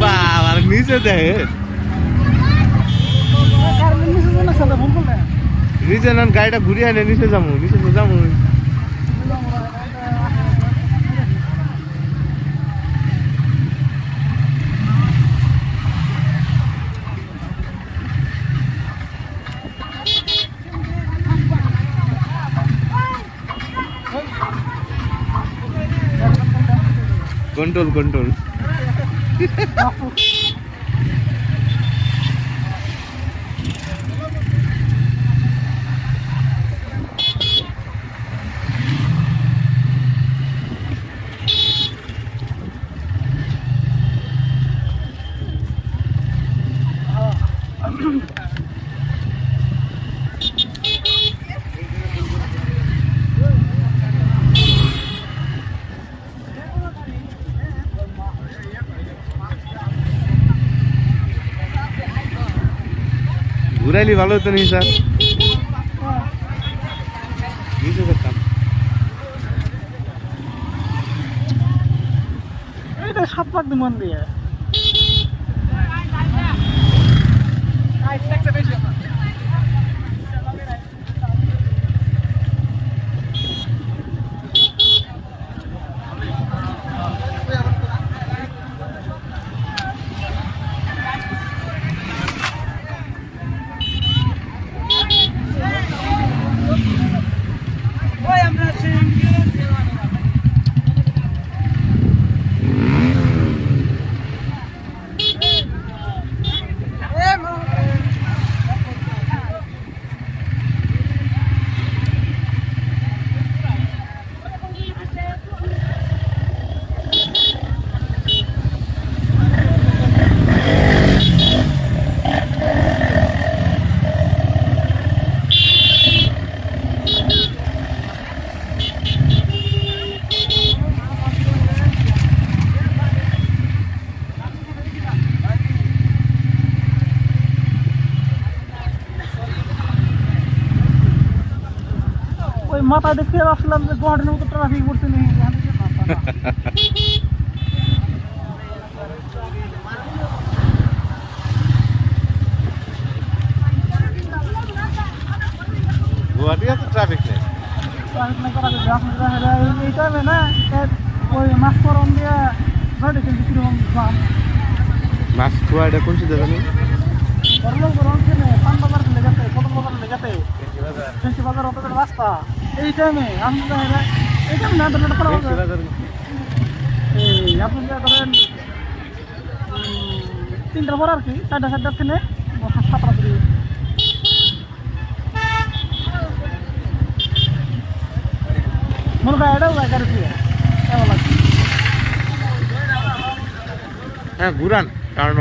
বাবা নিচে দেখে নিচে না গাড়িটা ঘুরিয়ে আনে নিচে যাবো নিচে তো যাবো कंट्रोल कंट्रोल ঘুরাইলি ভালো হতো নি স্যার নিচে করতাম এটা 7 লাখ মন দিয়ে মাথা দেখে আসলাম যে গুয়াহাটির মতো ট্রাফিক পড়ছে নেই गुवाहाटी तो ट्रैफिक नहीं এই টাইমে না ওই মাস্করম দিয়ে মেডিসিন কিরকম দাম मास्क এটা কোন সিধা জানি বড়লোক বড় কিনে পান বাজার লেগাতে কত বাজার লেগাতে ফেন্সি বাজার ওদের রাস্তা এই টাইমে আমি এই টাইমে না ধরে পড়া এই আপনি ধরেন 3টার পর আর কি 4:30 কিনে 7টা দিই মনে হয় এটাও গাড়ি দিয়ে কেমন লাগছে হ্যাঁ ঘুরান কারণ